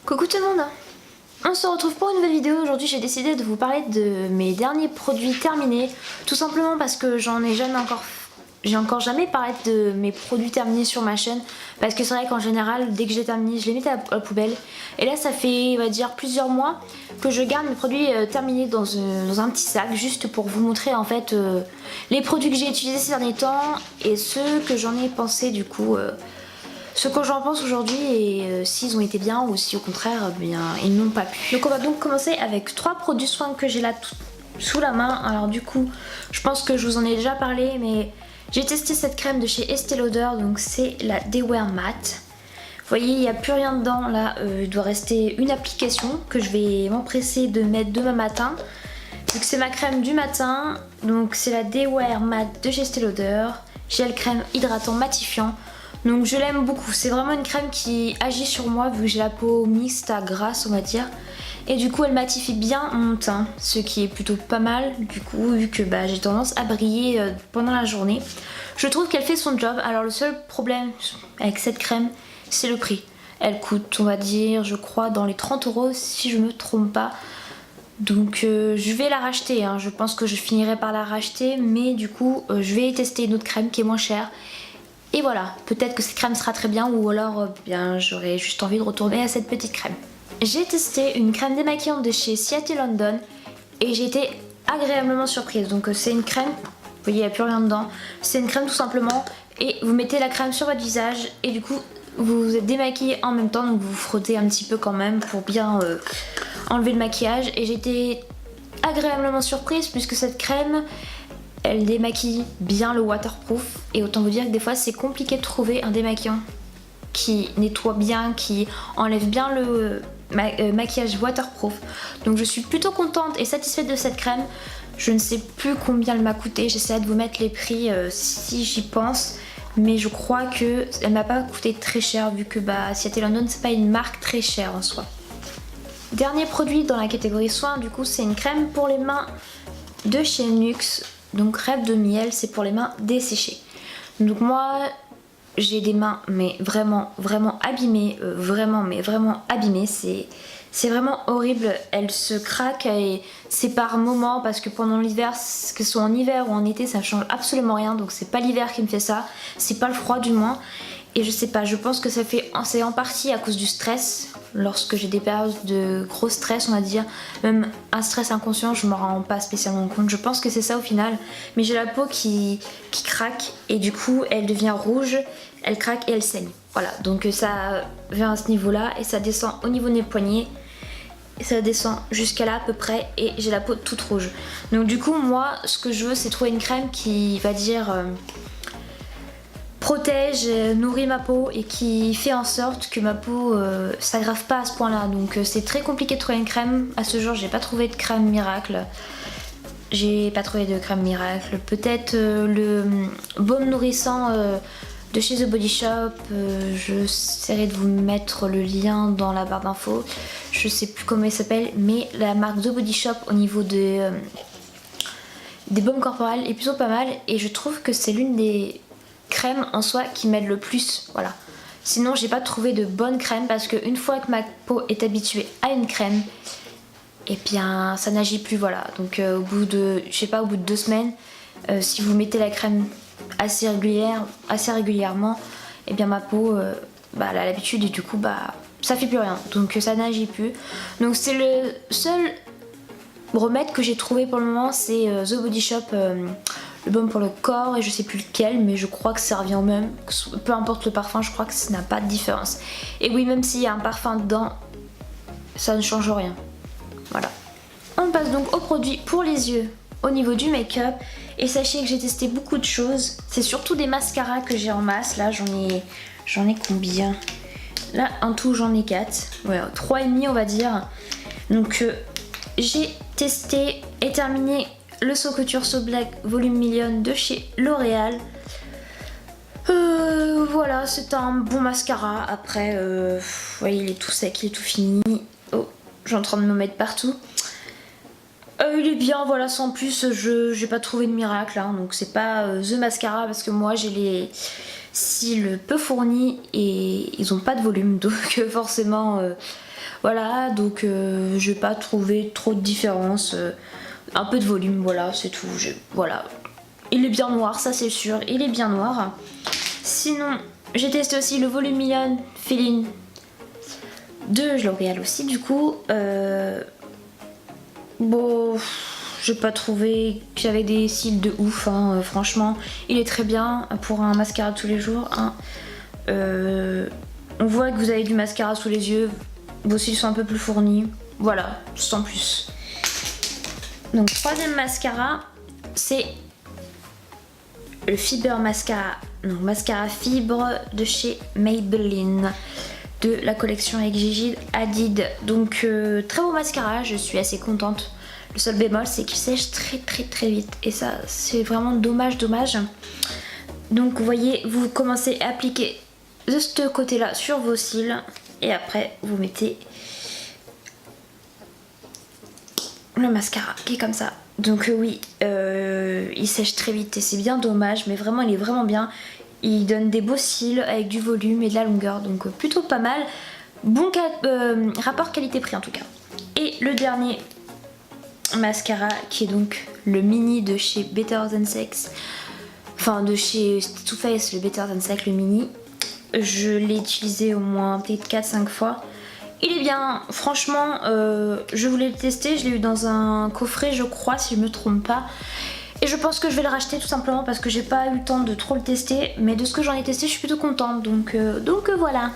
Coucou tout le monde. On se retrouve pour une nouvelle vidéo. Aujourd'hui j'ai décidé de vous parler de mes derniers produits terminés. Tout simplement parce que j'ai encore jamais parlé de mes produits terminés sur ma chaîne. Parce que c'est vrai qu'en général dès que j'ai terminé je les mettais à la poubelle. Et là ça fait on va dire plusieurs mois que je garde mes produits terminés dans un petit sac. Juste pour vous montrer en fait les produits que j'ai utilisés ces derniers temps. Et ceux que j'en ai pensé du coup... ce que j'en pense aujourd'hui et s'ils ont été bien ou si au contraire bien, ils n'ont pas pu. Donc on va donc commencer avec 3 produits soins que j'ai là sous la main. Alors du coup je pense que je vous en ai déjà parlé, mais j'ai testé cette crème de chez Estée Lauder, donc c'est la Day Wear Matte. Vous voyez, il n'y a plus rien dedans là, il doit rester une application que je vais m'empresser de mettre demain matin. Donc c'est ma crème du matin, donc c'est la Day Wear Matte de chez Estée Lauder, gel crème hydratant matifiant. Donc je l'aime beaucoup, c'est vraiment une crème qui agit sur moi vu que j'ai la peau mixte à grasse on va dire. Et du coup elle matifie bien mon teint, ce qui est plutôt pas mal du coup vu que j'ai tendance à briller pendant la journée. Je trouve qu'elle fait son job. Alors le seul problème avec cette crème c'est le prix. Elle coûte on va dire je crois dans les 30 € si je me trompe pas. Donc je vais la racheter, hein. Je pense que je finirai par la racheter, mais du coup je vais tester une autre crème qui est moins chère. Et voilà, peut-être que cette crème sera très bien ou alors bien j'aurais juste envie de retourner à cette petite crème. J'ai testé une crème démaquillante de chez Seattle London et j'ai été agréablement surprise. Donc c'est une crème, vous voyez il n'y a plus rien dedans, c'est une crème tout simplement et vous mettez la crème sur votre visage et du coup vous vous êtes démaquillé en même temps, donc vous frottez un petit peu quand même pour bien enlever le maquillage. Et j'ai été agréablement surprise puisque cette crème elle démaquille bien le waterproof et autant vous dire que des fois c'est compliqué de trouver un démaquillant qui nettoie bien, qui enlève bien le maquillage waterproof. Donc je suis plutôt contente et satisfaite de cette crème. Je ne sais plus combien elle m'a coûté, j'essaierai de vous mettre les prix si j'y pense, mais je crois que elle m'a pas coûté très cher vu que Seattle London c'est pas une marque très chère en soi. Dernier produit dans la catégorie soins, du coup c'est une crème pour les mains de chez NYX. Donc Rêve de miel, c'est pour les mains desséchées. Donc moi j'ai des mains mais vraiment abîmées, vraiment abîmées, c'est vraiment horrible. Elles se craquent et c'est par moments parce que pendant l'hiver, que ce soit en hiver ou en été, ça change absolument rien. Donc c'est pas l'hiver qui me fait ça, c'est pas le froid du moins. Et je sais pas, je pense que c'est en partie à cause du stress. Lorsque j'ai des périodes de gros stress on va dire, même un stress inconscient, je m'en rends pas spécialement compte. Je pense que c'est ça au final, mais j'ai la peau qui craque et du coup elle devient rouge, elle craque et elle saigne. Voilà, donc ça vient à ce niveau là et ça descend au niveau des poignets. Et ça descend jusqu'à là à peu près et j'ai la peau toute rouge. Donc du coup moi ce que je veux c'est trouver une crème qui va dire... protège, nourrit ma peau et qui fait en sorte que ma peau s'aggrave pas à ce point là. Donc c'est très compliqué de trouver une crème. À ce jour j'ai pas trouvé de crème miracle. J'ai pas trouvé de crème miracle. Peut-être le baume nourrissant de chez The Body Shop. J'essaierai de vous mettre le lien dans la barre d'infos. Je sais plus comment il s'appelle, mais la marque The Body Shop au niveau des baumes corporels est plutôt pas mal. Et je trouve que c'est l'une des crème en soi qui m'aide le plus, voilà. Sinon j'ai pas trouvé de bonne crème parce que une fois que ma peau est habituée à une crème, et bien ça n'agit plus, voilà. Donc au bout de, je sais pas, au bout de 2 semaines, si vous mettez la crème assez régulièrement, et bien ma peau, elle a l'habitude et du coup ça fait plus rien, donc ça n'agit plus. Donc c'est le seul remède que j'ai trouvé pour le moment, c'est The Body Shop. Le baume pour le corps et je sais plus lequel, mais je crois que ça revient au même. Peu importe le parfum, je crois que ça n'a pas de différence. Et oui, même s'il y a un parfum dedans, ça ne change rien. Voilà. On passe donc au produit pour les yeux au niveau du make-up. Et sachez que j'ai testé beaucoup de choses. C'est surtout des mascaras que j'ai en masse. Là, j'en ai combien? Là, en tout, j'en ai 4. Ouais, 3,5 on va dire. Donc, j'ai testé et terminé le So Couture So Black Volume Million de chez L'Oréal. Voilà, c'est un bon mascara. Après, vous voyez, il est tout sec, il est tout fini. Oh, je suis en train de me mettre partout. Il est bien, voilà, sans plus, j'ai pas trouvé de miracle, hein, donc c'est pas The Mascara parce que moi j'ai les cils peu fournis et ils ont pas de volume, donc forcément Voilà, donc j'ai pas trouvé trop de différence. Un peu de volume, voilà, c'est tout. Voilà. Il est bien noir, ça c'est sûr, il est bien noir. Sinon, j'ai testé aussi le Volumion Feeling de L'Oréal aussi, du coup. Bon, j'ai pas trouvé que j'avais des cils de ouf, hein. Franchement, il est très bien pour un mascara de tous les jours. Hein. On voit que vous avez du mascara sous les yeux, vos cils sont un peu plus fournis. Voilà, sans plus. Donc, troisième mascara, c'est le Fiber Mascara. Donc, mascara fibre de chez Maybelline, de la collection avec Gigi Hadid. Donc très beau mascara, je suis assez contente. Le seul bémol c'est qu'il sèche très vite et ça c'est vraiment dommage. Donc vous voyez, vous commencez à appliquer de ce côté là sur vos cils et après vous mettez le mascara qui est comme ça. Donc oui, il sèche très vite et c'est bien dommage, mais vraiment il est vraiment bien. Il donne des beaux cils avec du volume et de la longueur, donc plutôt pas mal. Bon rapport qualité-prix en tout cas. Et le dernier mascara qui est donc le mini de chez Better Than Sex. Enfin de chez Too Faced, le Better Than Sex, le mini. Je l'ai utilisé au moins peut-être 4-5 fois. Il est bien, franchement, je voulais le tester, je l'ai eu dans un coffret je crois si je me trompe pas. Et je pense que je vais le racheter tout simplement parce que j'ai pas eu le temps de trop le tester. Mais de ce que j'en ai testé, je suis plutôt contente. Donc voilà.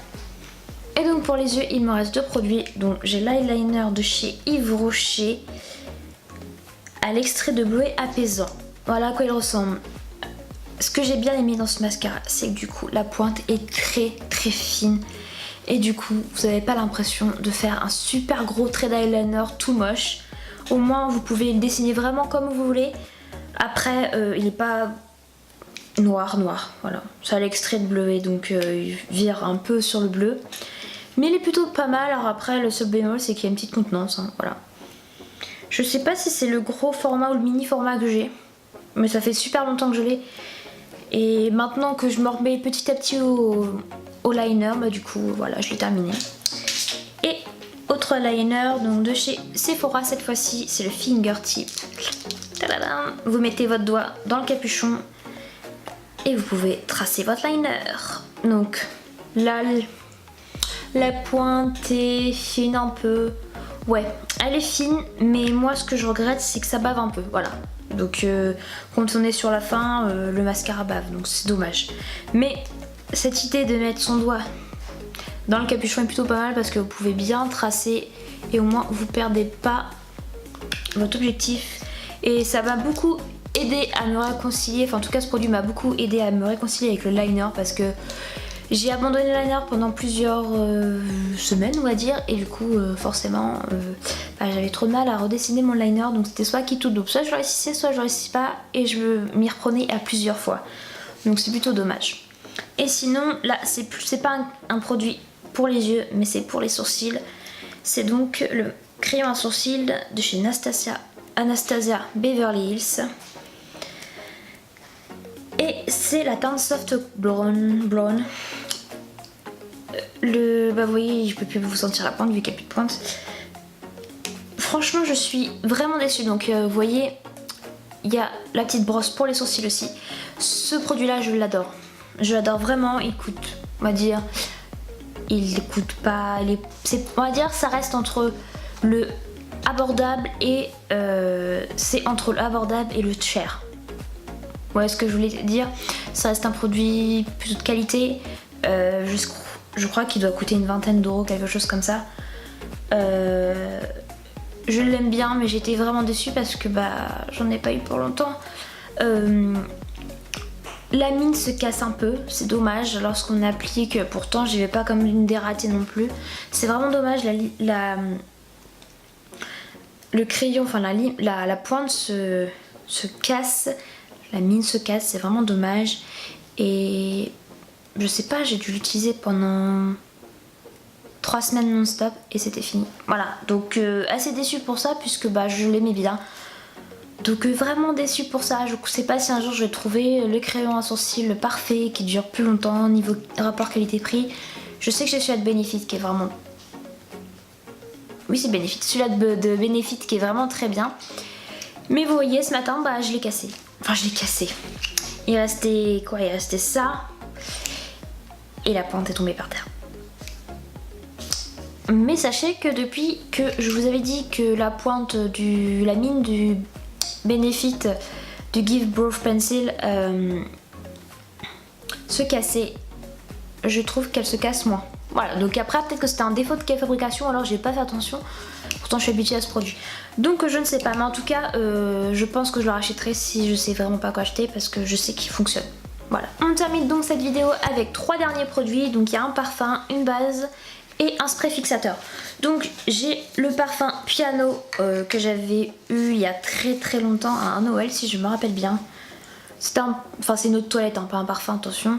Et donc pour les yeux, il me reste deux produits. Donc j'ai l'eyeliner de chez Yves Rocher à l'extrait de bleuet apaisant. Voilà à quoi il ressemble. Ce que j'ai bien aimé dans ce mascara, c'est que du coup la pointe est très fine. Et du coup, vous n'avez pas l'impression de faire un super gros trait d'eyeliner tout moche. Au moins, vous pouvez le dessiner vraiment comme vous voulez. Après, il n'est pas noir, voilà. C'est à l'extrait de bleuet, donc il vire un peu sur le bleu. Mais il est plutôt pas mal. Alors après, le seul bémol, c'est qu'il y a une petite contenance, hein, voilà. Je sais pas si c'est le gros format ou le mini format que j'ai. Mais ça fait super longtemps que je l'ai. Et maintenant que je me remets petit à petit au liner, bah du coup, voilà, je l'ai terminé. Et autre liner, donc de chez Sephora cette fois-ci, c'est le Fingertip. Tadadam. Vous mettez votre doigt dans le capuchon et vous pouvez tracer votre liner. Donc là, la pointe est fine un peu. Ouais, elle est fine, mais moi ce que je regrette c'est que ça bave un peu, voilà. Donc quand on est sur la fin, le mascara bave, donc c'est dommage. Mais cette idée de mettre son doigt dans le capuchon est plutôt pas mal parce que vous pouvez bien tracer et au moins vous perdez pas votre objectif. Et ça m'a beaucoup aidé à me réconcilier, enfin en tout cas ce produit m'a beaucoup aidé à me réconcilier avec le liner parce que j'ai abandonné le liner pendant plusieurs semaines on va dire et du coup forcément j'avais trop de mal à redessiner mon liner, donc c'était soit qui tout double, soit je réussissais soit je réussissais pas et je m'y reprenais à plusieurs fois, donc c'est plutôt dommage. Et sinon là c'est pas un produit pour les yeux mais c'est pour les sourcils, c'est donc le crayon à sourcils de chez Anastasia Beverly Hills. Et c'est la teinte Soft Blonde. Bah vous voyez, je peux plus vous sentir la pointe vu qu'il n'y a plus de pointe. Franchement, je suis vraiment déçue. Donc vous voyez, il y a la petite brosse pour les sourcils aussi. Ce produit-là, je l'adore. Je l'adore vraiment. Il coûte, on va dire, il coûte pas. On va dire, ça reste entre le abordable et c'est entre l'abordable et le cher. Ouais, ce que je voulais dire, ça reste un produit plutôt de qualité. Je crois qu'il doit coûter une vingtaine d'euros, quelque chose comme ça. Je l'aime bien, mais j'étais vraiment déçue parce que j'en ai pas eu pour longtemps. La mine se casse un peu, c'est dommage lorsqu'on applique. Pourtant, j'y vais pas comme une dératée non plus. C'est vraiment dommage. Le crayon, enfin la pointe se casse. La mine se casse, c'est vraiment dommage. Et je sais pas, j'ai dû l'utiliser pendant 3 semaines non-stop et c'était fini. Voilà, donc assez déçue pour ça puisque je l'aimais bien. Donc vraiment déçue pour ça. Je sais pas si un jour je vais trouver le crayon à sourcils parfait qui dure plus longtemps niveau rapport qualité-prix. Je sais que je suis à Benefit qui est vraiment Oui, c'est Benefit. Celui-là de Benefit qui est vraiment très bien. Mais vous voyez, ce matin, bah, je l'ai cassé. Enfin, je l'ai cassé. Il restait quoi? Il restait ça. Et la pointe est tombée par terre. Mais sachez que depuis que je vous avais dit que la pointe la mine du Benefit du Give Broth Pencil se cassait, je trouve qu'elle se casse moins. Voilà, donc après peut-être que c'était un défaut de fabrication, alors j'ai pas fait attention. Pourtant je suis habituée à ce produit. Donc je ne sais pas, mais en tout cas je pense que je le rachèterai si je sais vraiment pas quoi acheter parce que je sais qu'il fonctionne. Voilà. On termine donc cette vidéo avec 3 derniers produits. Donc il y a un parfum, une base et un spray fixateur. Donc j'ai le parfum Piano que j'avais eu il y a très longtemps à Noël si je me rappelle bien. C'est une eau de toilette, hein, pas un parfum, attention.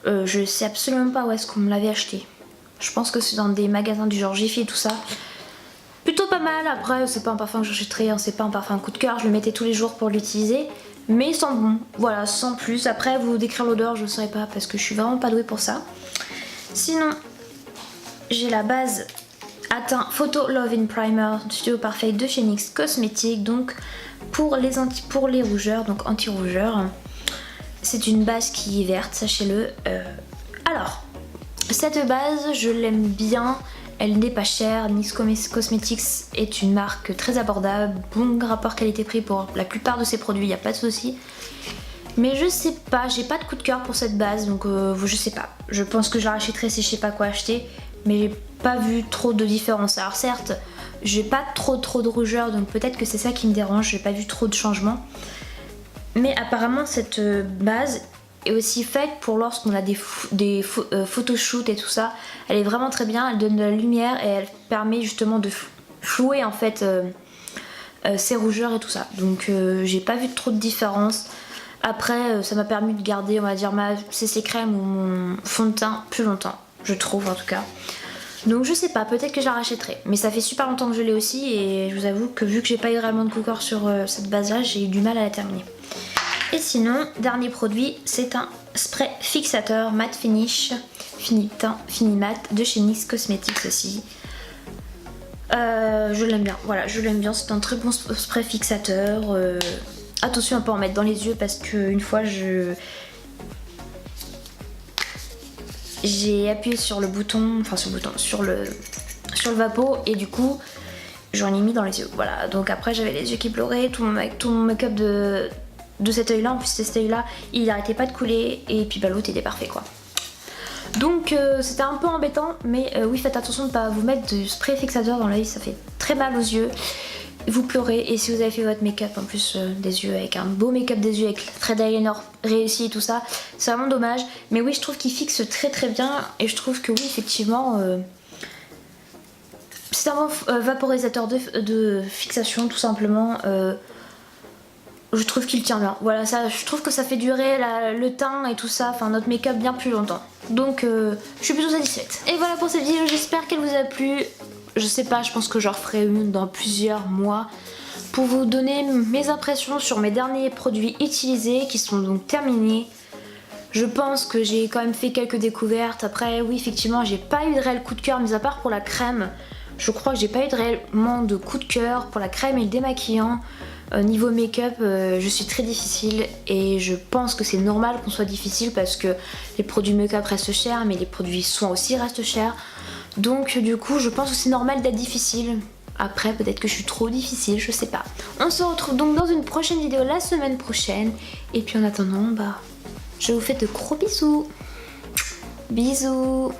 Je sais absolument pas où est-ce qu'on me l'avait acheté. Je pense que c'est dans des magasins du genre Jiffy et tout ça. Plutôt pas mal, après c'est pas un parfum que j'achèterais, hein, c'est pas un parfum coup de cœur, je le mettais tous les jours pour l'utiliser. Mais sans bon, voilà, sans plus. Après vous décrire l'odeur je ne saurais pas parce que je suis vraiment pas douée pour ça. Sinon j'ai la base Atteint Photo Love in Primer Studio Parfait de chez NYX Cosmetics, donc pour les rougeurs, donc anti-rougeurs. C'est une base qui est verte, sachez-le. Alors, cette base, je l'aime bien. Elle n'est pas chère. NYX Cosmetics est une marque très abordable. Bon rapport qualité-prix pour la plupart de ses produits, il n'y a pas de souci. Mais je sais pas, j'ai pas de coup de cœur pour cette base, donc je sais pas. Je pense que je la rachèterai si je sais pas quoi acheter. Mais j'ai pas vu trop de différence. Alors certes, j'ai pas trop de rougeur, donc peut-être que c'est ça qui me dérange. J'ai pas vu trop de changements. Mais apparemment cette base est aussi faite pour lorsqu'on a des photoshoots et tout ça. Elle est vraiment très bien, elle donne de la lumière et elle permet justement de flouer en fait ces rougeurs et tout ça. Donc j'ai pas vu trop de différence. Après ça m'a permis de garder, on va dire, ma CC crème ou mon fond de teint plus longtemps, je trouve en tout cas. Donc je sais pas, peut-être que je la rachèterai. Mais ça fait super longtemps que je l'ai aussi et je vous avoue que vu que j'ai pas eu réellement de coup de cœur sur cette base là, j'ai eu du mal à la terminer. Et sinon, dernier produit, c'est un spray fixateur matte finish, fini teint, fini mat de chez NYX Cosmetics aussi. Je l'aime bien, voilà, je l'aime bien, c'est un très bon spray fixateur. Attention à pas en mettre dans les yeux parce qu'une fois j'ai appuyé sur le bouton, sur le vapeau et du coup j'en ai mis dans les yeux. Voilà, donc après j'avais les yeux qui pleuraient, tout mon make-up de cet œil là, en plus cet œil là il arrêtait pas de couler et puis bah l'autre était parfait quoi. Donc c'était un peu embêtant, mais oui, faites attention de ne pas vous mettre du spray fixateur dans l'œil, ça fait très mal aux yeux. Vous pleurez, et si vous avez fait votre make-up en plus des yeux avec un beau make-up des yeux avec trait d'eyeliner réussi et tout ça, c'est vraiment dommage. Mais oui, je trouve qu'il fixe très bien et je trouve que oui, effectivement c'est un bon vaporisateur de fixation tout simplement. Je trouve qu'il tient bien. Voilà, ça, je trouve que ça fait durer le teint et tout ça, enfin notre make-up bien plus longtemps. Donc je suis plutôt satisfaite. Et voilà pour cette vidéo, j'espère qu'elle vous a plu. Je sais pas, je pense que j'en referai une dans plusieurs mois pour vous donner mes impressions sur mes derniers produits utilisés qui sont donc terminés. Je pense que j'ai quand même fait quelques découvertes. Après oui, effectivement, j'ai pas eu de réel coup de cœur, mis à part pour la crème. Je crois que j'ai pas eu de réellement de coup de cœur pour la crème et le démaquillant. Niveau make-up, je suis très difficile et je pense que c'est normal qu'on soit difficile parce que les produits make-up restent chers, mais les produits soins aussi restent chers. Donc du coup, je pense que c'est normal d'être difficile. Après, peut-être que je suis trop difficile, je sais pas. On se retrouve donc dans une prochaine vidéo la semaine prochaine. Et puis en attendant, bah, je vous fais de gros bisous. Bisous.